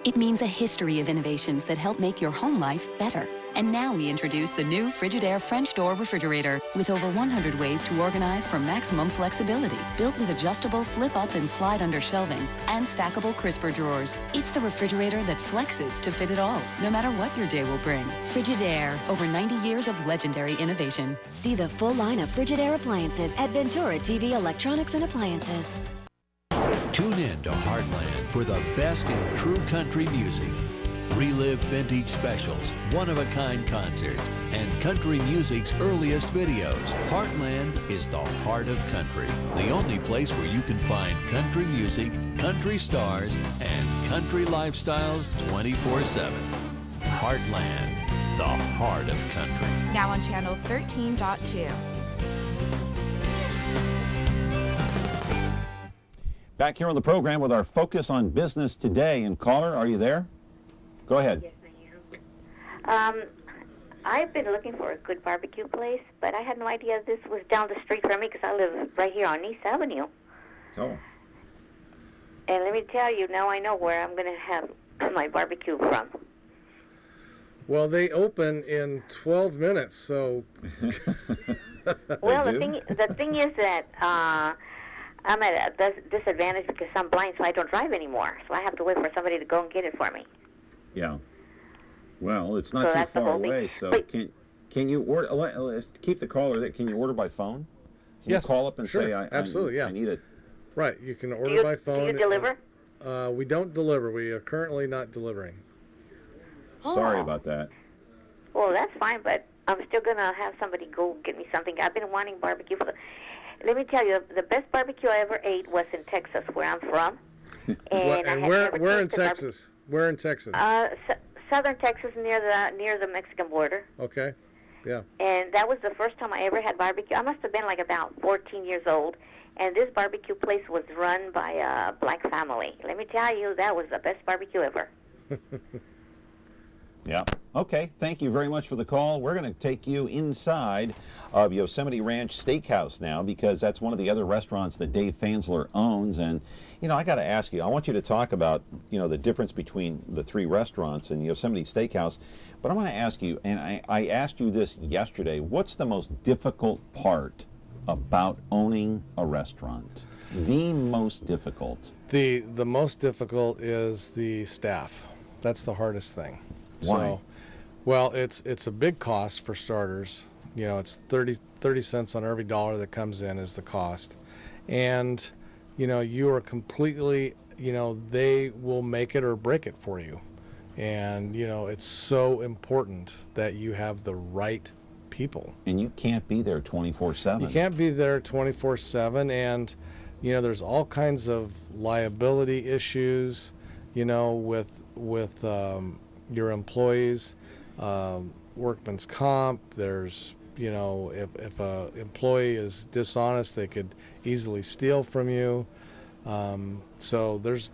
It means a history of innovations that help make your home life better. And now we introduce the new Frigidaire French door refrigerator with over 100 ways to organize for maximum flexibility. Built with adjustable flip-up and slide under shelving and stackable crisper drawers. It's the refrigerator that flexes to fit it all, no matter what your day will bring. Frigidaire, over 90 years of legendary innovation. See the full line of Frigidaire appliances at Ventura TV Electronics and Appliances. Tune in to Heartland for the best in true country music. Relive vintage specials, one-of-a-kind concerts, and country music's earliest videos. Heartland is the heart of country, the only place where you can find country music, country stars, and country lifestyles 24/7. Heartland, the heart of country. Now on channel 13.2. Back here on the program with our focus on business today. And caller, are you there? Go ahead. Yes, I am. I've been looking for a good barbecue place, but I had no idea this was down the street from me because I live right here on East Avenue. Oh. And let me tell you, now I know where I'm going to have my barbecue from. Well, they open in 12 minutes, so... Well, the thing is that I'm at a disadvantage because I'm blind, so I don't drive anymore. So I have to wait for somebody to go and get it for me. Yeah. Well, it's not too far away, so can you order? Let's keep the caller there. Can you order by phone? Can you call up and say, absolutely, I need it? Right. You can order by phone. Do you deliver? We don't deliver. We are currently not delivering. Sorry about that. Well, that's fine, but I'm still going to have somebody go get me something. I've been wanting barbecue Let me tell you, the best barbecue I ever ate was in Texas, where I'm from. And where in Texas? Where in Texas? Southern Texas, near the Mexican border. Okay, yeah. And that was the first time I ever had barbecue. I must have been like about 14 years old. And this barbecue place was run by a black family. Let me tell you, that was the best barbecue ever. Yeah. Okay. Thank you very much for the call. We're going to take you inside of Yosemite Ranch Steakhouse now, because that's one of the other restaurants that Dave Fansler owns. And, I got to ask you, I want you to talk about, the difference between the 3 restaurants and Yosemite Steakhouse. But I want to ask you, and I asked you this yesterday, what's the most difficult part about owning a restaurant? The most difficult? The most difficult is the staff. That's the hardest thing. Why? So, well, it's a big cost for starters. You know, it's 30 cents on every dollar that comes in is the cost. And, you know, you are completely, you know, they will make it or break it for you. And, you know, it's so important that you have the right people. And you can't be there 24/7. You can't be there 24/7, and you know there's all kinds of liability issues, you know, with your employees, workman's comp. There's, you know, if a employee is dishonest, they could easily steal from you. So there's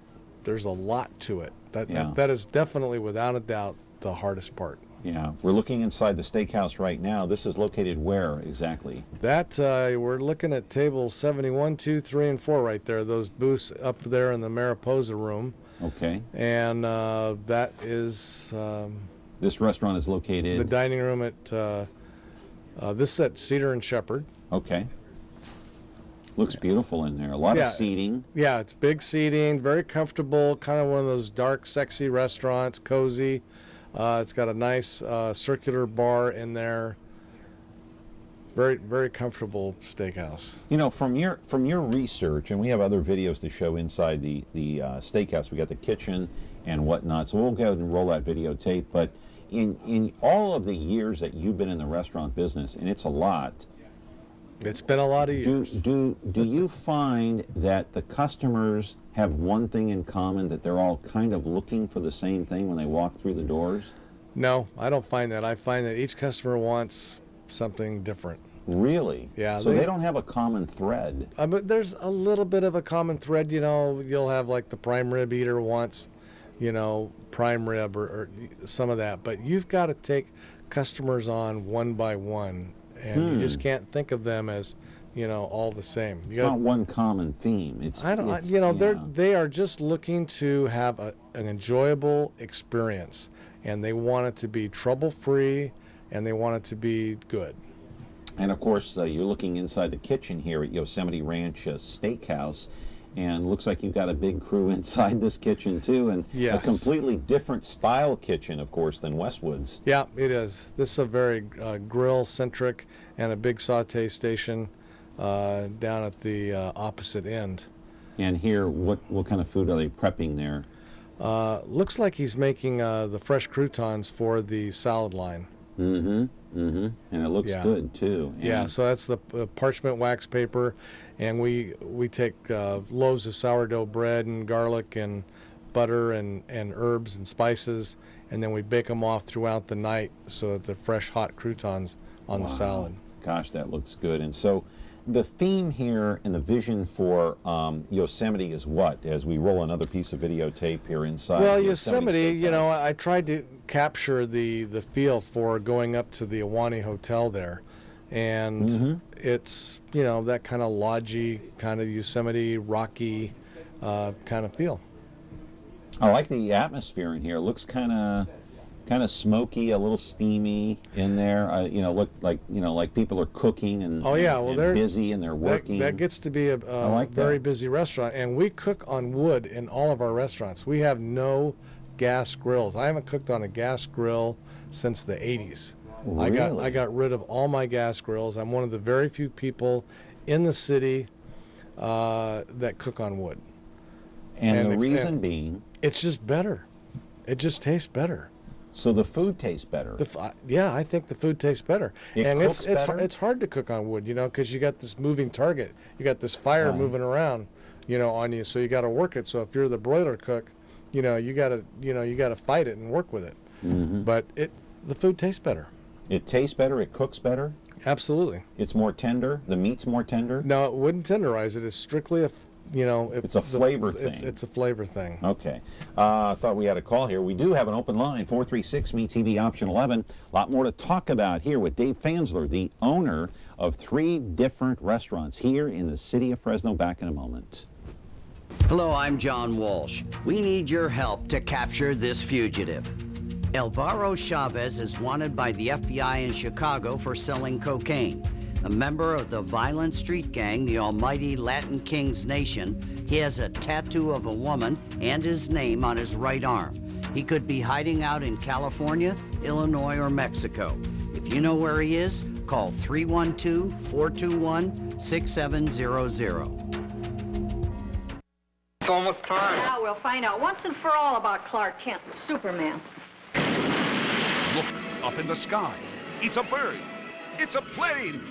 a lot to it. That is definitely, without a doubt, the hardest part. Yeah, we're looking inside the steakhouse right now. This is located where exactly? That we're looking at tables 71, 2, 3, and 4 right there. Those booths up there in the Mariposa room. Okay. And that is this restaurant is located. The dining room at this is at Cedar and Shepherd. Okay. Looks beautiful in there. A lot of seating. Yeah, it's big seating, very comfortable. Kind of one of those dark, sexy restaurants, cozy. It's got a nice circular bar in there. Very, very comfortable steakhouse. You know, from your research, and we have other videos to show inside the steakhouse. We got the kitchen and whatnot, so we'll go ahead and roll that videotape. But in all of the years that you've been in the restaurant business, and it's a lot. It's been a lot of years. Do you find that the customers have one thing in common, that they're all kind of looking for the same thing when they walk through the doors? No, I don't find that. I find that each customer wants something different. Really? Yeah. So they don't have a common thread. But there's a little bit of a common thread. You know, you'll have like the prime rib eater wants, you know, prime rib or some of that. But you've got to take customers on one by one. And you just can't think of them as, you know, all the same. It's not one common theme. They are just looking to have an enjoyable experience, and they want it to be trouble-free, and they want it to be good. And of course, you're looking inside the kitchen here at Yosemite Ranch Steakhouse, and looks like you've got a big crew inside this kitchen too, and a completely different style kitchen, of course, than Westwoods. Yeah, it is. This is a very grill-centric and a big saute station down at the opposite end. And here, what kind of food are they prepping there? Looks like he's making the fresh croutons for the salad line. Mm-hmm. Mm-hmm. And it looks good too. And yeah, so that's the parchment wax paper, and we take loaves of sourdough bread and garlic and butter and herbs and spices, and then we bake them off throughout the night so that they're fresh, hot croutons on the salad. Gosh, that looks good. And so the theme here and the vision for Yosemite is what, as we roll another piece of videotape here inside? Well, Yosemite, you know, I tried to capture the feel for going up to the Ahwahnee Hotel there. And it's, you know, that kind of lodgy, kind of Yosemite, rocky kind of feel. I like the atmosphere in here. It looks kind of smoky, a little steamy in there. You know, look like people are cooking and they're busy and they're working. That gets to be a very busy restaurant, and we cook on wood in all of our restaurants. We have no gas grills. I haven't cooked on a gas grill since the 80s. Really? I got rid of all my gas grills. I'm one of the very few people in the city that cook on wood. And the reason being? It's just better. It just tastes better. So the food tastes better. Yeah, I think the food tastes better. It's hard to cook on wood, you know, because you got this moving target. You got this fire moving around, you know, on you. So you got to work it. So if you're the broiler cook, you know, you got to fight it and work with it. Mm-hmm. But the food tastes better. It tastes better. It cooks better. Absolutely. It's more tender. The meat's more tender. No, it wouldn't tenderize it. It's strictly it's a flavor thing. It's a flavor thing. Okay. I thought we had a call here. We do have an open line, 436-MeTV option 11. A lot more to talk about here with Dave Fansler, the owner of 3 different restaurants here in the city of Fresno. Back in a moment. Hello, I'm John Walsh. We need your help to capture this fugitive. Alvaro Chavez is wanted by the FBI in Chicago for selling cocaine. A member of the violent street gang, the almighty Latin Kings Nation, he has a tattoo of a woman and his name on his right arm. He could be hiding out in California, Illinois, or Mexico. If you know where he is, call 312-421-6700. It's almost time. Now we'll find out once and for all about Clark Kent, Superman. Look up in the sky. It's a bird. It's a plane.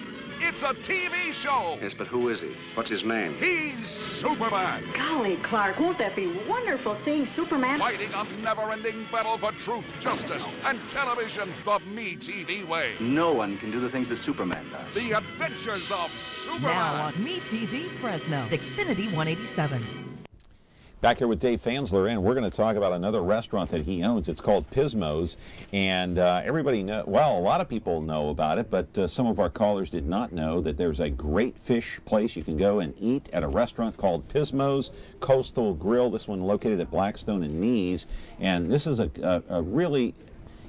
It's a TV show. Yes, but who is he? What's his name? He's Superman. Golly, Clark, won't that be wonderful seeing Superman? Fighting a never-ending battle for truth, justice, and television the Me TV way. No one can do the things that Superman does. The adventures of Superman. Now on Me TV Fresno, Xfinity 187. Back here with Dave Fansler, and we're going to talk about another restaurant that he owns. It's called Pismo's, and everybody know. Well, a lot of people know about it, but some of our callers did not know that there's a great fish place you can go and eat at a restaurant called Pismo's Coastal Grill. This one located at Blackstone and Nees, and this is a really,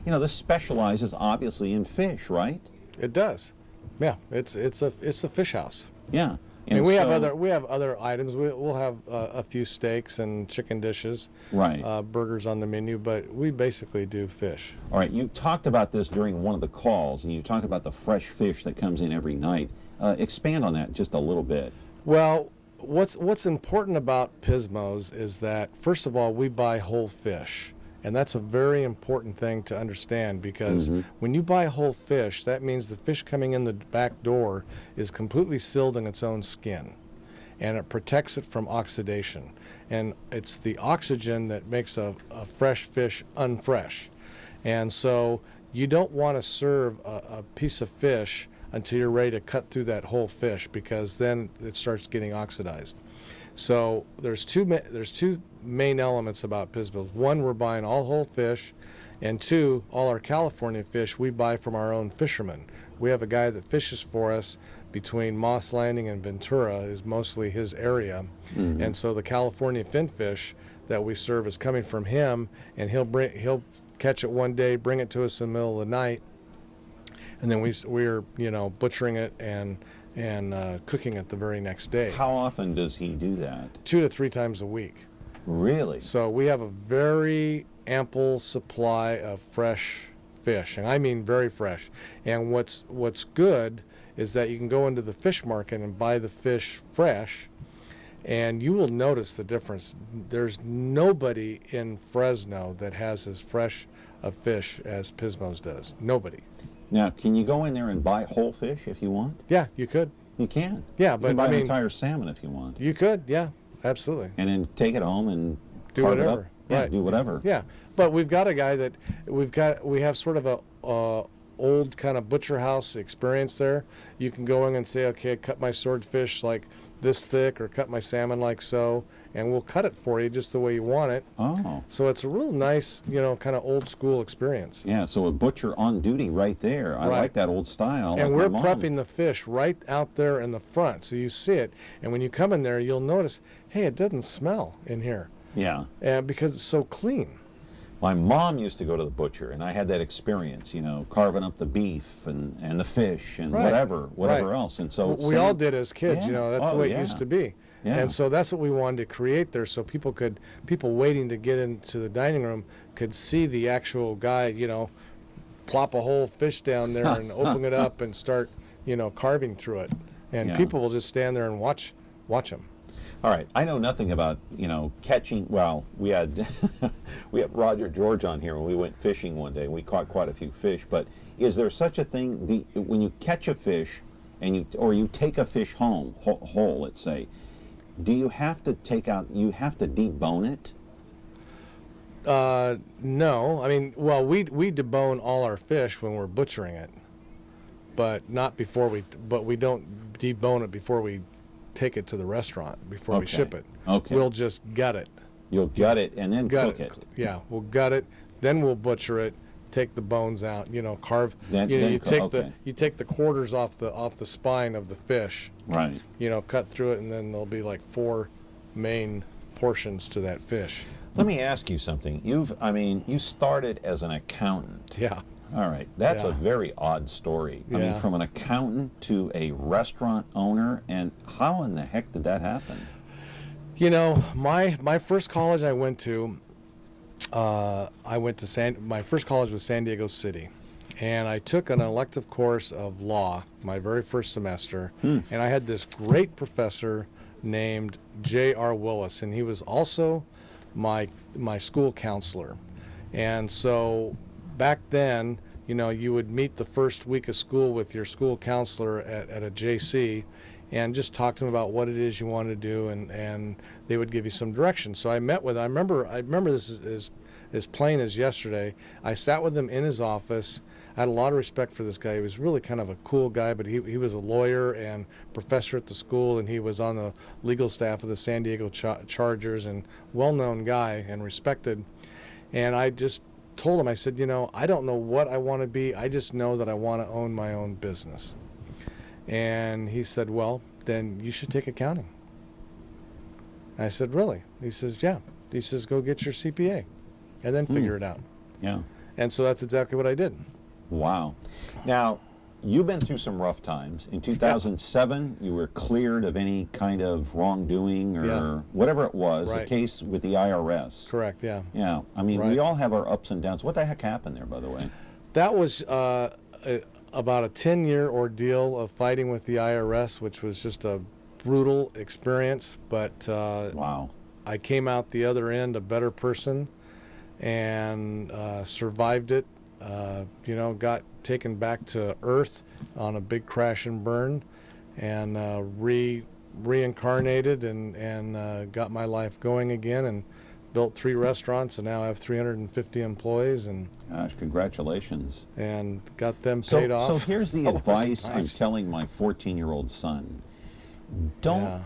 this specializes obviously in fish, right? It does. Yeah, it's a fish house. Yeah. I mean, we have other items. We'll have a few steaks and chicken dishes, right? Burgers on the menu, but we basically do fish. All right, you talked about this during one of the calls, and you talked about the fresh fish that comes in every night. Expand on that just a little bit. Well, what's important about Pismo's is that, first of all, we buy whole fish. And that's a very important thing to understand, because when you buy whole fish, that means the fish coming in the back door is completely sealed in its own skin, and it protects it from oxidation. And it's the oxygen that makes a fresh fish unfresh. And so you don't want to serve a piece of fish until you're ready to cut through that whole fish, because then it starts getting oxidized. So there's two main elements about Pismo's. One, we're buying all whole fish, and two, all our California fish we buy from our own fishermen. We have a guy that fishes for us between Moss Landing and Ventura, is mostly his area, and so the California finfish that we serve is coming from him, and he'll catch it one day, bring it to us in the middle of the night, and then we're butchering it and cooking it the very next day. How often does he do that? 2 to 3 times a week. Really? So we have a very ample supply of fresh fish, and I mean very fresh. And what's good is that you can go into the fish market and buy the fish fresh, and you will notice the difference. There's nobody in Fresno that has as fresh a fish as Pismo's does. Nobody. Now, can you go in there and buy whole fish if you want? Yeah, you could. You can? Yeah, you but can buy I mean, an entire salmon if you want. You could, yeah, absolutely. And then take it home and do carve whatever. It up. Yeah, right. do whatever. Yeah, but we've got a guy that we have sort of a old kind of butcher house experience there. You can go in and say, okay, cut my swordfish like this thick, or cut my salmon like so, and we'll cut it for you just the way you want it. Oh. So it's a real nice, kind of old school experience. Yeah, so a butcher on duty right there. I like that old style. And like we're prepping the fish right out there in the front, so you see it. And when you come in there, you'll notice, hey, it doesn't smell in here. Yeah. Because it's so clean. My mom used to go to the butcher, and I had that experience, carving up the beef and the fish and whatever else. And so we all did as kids, that's the way it used to be. Yeah. And so that's what we wanted to create there, so people waiting to get into the dining room could see the actual guy, plop a whole fish down there and open it up and start, carving through it. And people will just stand there and watch them. All right, I know nothing about, catching. Well, we had Roger George on here when we went fishing one day. We caught quite a few fish, but is there such a thing, when you catch a fish and you take a fish home, whole, let's say, do you have to debone it? No. I mean, well, we debone all our fish when we're butchering it, but we don't debone it before we take it to the restaurant, before we ship it. Okay. We'll just gut it. You'll gut it and then cook it. Yeah, we'll gut it, then we'll butcher it, take the bones out, carve. You take the quarters off the spine of the fish. Right. Cut through it, and then there'll be like 4 main portions to that fish. Let me ask you something. You started as an accountant. Yeah. All right. That's Yeah. a very odd story. I mean, Yeah. from an accountant to a restaurant owner, and how in the heck did that happen? You know, my first college I went to, my first college was San Diego City. And I took an elective course of law my very first semester. And I had this great professor named J.R. Willis, and he was also my school counselor. And so back then, you know, you would meet the first week of school with your school counselor at a JC and just talk to him about what it is you want to do, and they would give you some direction. So I met with, I remember this is as plain as yesterday. I sat with him in his office. I had a lot of respect for this guy. He was really kind of a cool guy, but he was a lawyer and professor at the school, and he was on the legal staff of the San Diego Chargers, and well-known guy and respected. And I just told him, I said, you know, I don't know what I want to be. I just know that I want to own my own business. And he said, well, then you should take accounting. I said, really? He says, yeah. He says, go get your CPA and then figure it out. Yeah. And so that's exactly what I did. Wow. Now, you've been through some rough times. In 2007, you were cleared of any kind of wrongdoing or whatever it was, a case with the IRS. Correct, yeah. Yeah. I mean, we all have our ups and downs. What the heck happened there, by the way? That was about a 10-year ordeal of fighting with the IRS, which was just a brutal experience. But wow, I came out the other end a better person and survived it. You know, got taken back to Earth on a big crash and burn, and reincarnated and got my life going again, and built 3 restaurants, and now I have 350 employees. And gosh, congratulations! And got them paid off. So here's the advice I'm telling my 14-year-old son: don't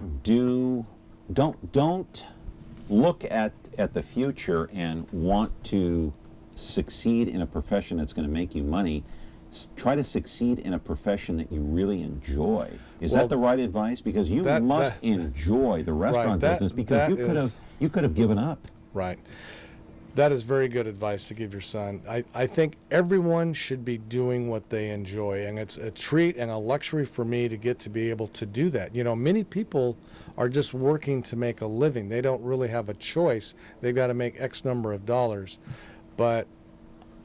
look at the future and want to succeed in a profession that's going to make you money. Try to succeed in a profession that you really enjoy. Is that the right advice? Because you must enjoy the restaurant business, because you could have given up. Right. That is very good advice to give your son. I think everyone should be doing what they enjoy, and it's a treat and a luxury for me to get to be able to do that. You know, many people are just working to make a living. They don't really have a choice. They've got to make X number of dollars. But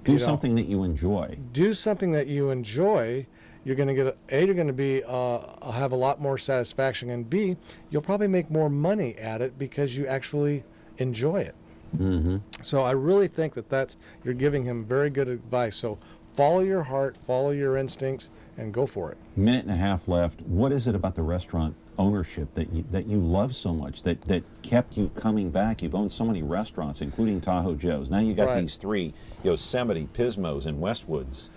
do something that you enjoy. Do something that you enjoy. You're going to get you're going to be have a lot more satisfaction, and B, you'll probably make more money at it because you actually enjoy it. Mm-hmm. So I really think that you're giving him very good advice. So follow your heart, follow your instincts, and go for it. Minute and a half left. What is it about the restaurant ownership that you love so much, that kept you coming back? You've owned so many restaurants, including Tahoe Joe's. Now you got these 3, Yosemite, Pismo's, and Westwoods.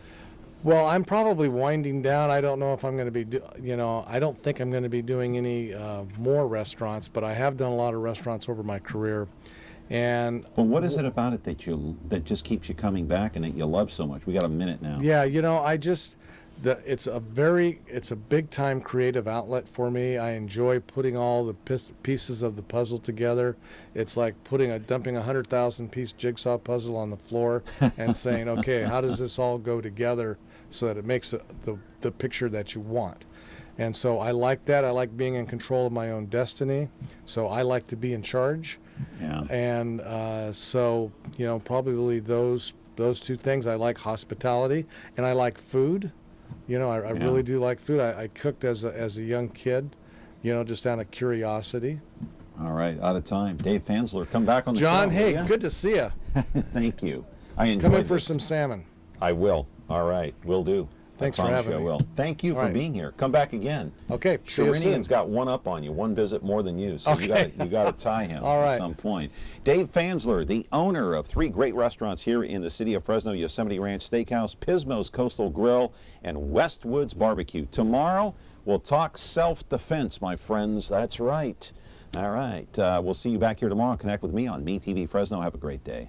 Well, I'm probably winding down. I don't know if I'm going to be, I don't think I'm going to be doing any more restaurants, but I have done a lot of restaurants over my career. And well, what is it about it that just keeps you coming back and that you love so much? We got a minute now. Yeah, it's a big time creative outlet for me. I enjoy putting all the pieces of the puzzle together. It's like dumping a 100,000 piece jigsaw puzzle on the floor and saying, okay, how does this all go together so that it makes the picture that you want? And so I like that. I like being in control of my own destiny. So I like to be in charge. Yeah. And so, probably those 2 things. I like hospitality and I like food. I really do like food. I cooked as a young kid, just out of curiosity. All right, out of time. Dave Fansler, come back on the show. John, hey, good to see you. Thank you. I enjoyed Come in for some salmon. I will. All right, will do. Thanks for having me. I will. Thank you for being here. Come back again. Okay. Sherinian's got one up on you, one visit more than you, so you got to tie him at some point. Dave Fansler, the owner of 3 great restaurants here in the city of Fresno: Yosemite Ranch Steakhouse, Pismo's Coastal Grill, and Westwoods Barbecue. Tomorrow, we'll talk self-defense, my friends. That's right. All right. We'll see you back here tomorrow. Connect with me on MeTV Fresno. Have a great day.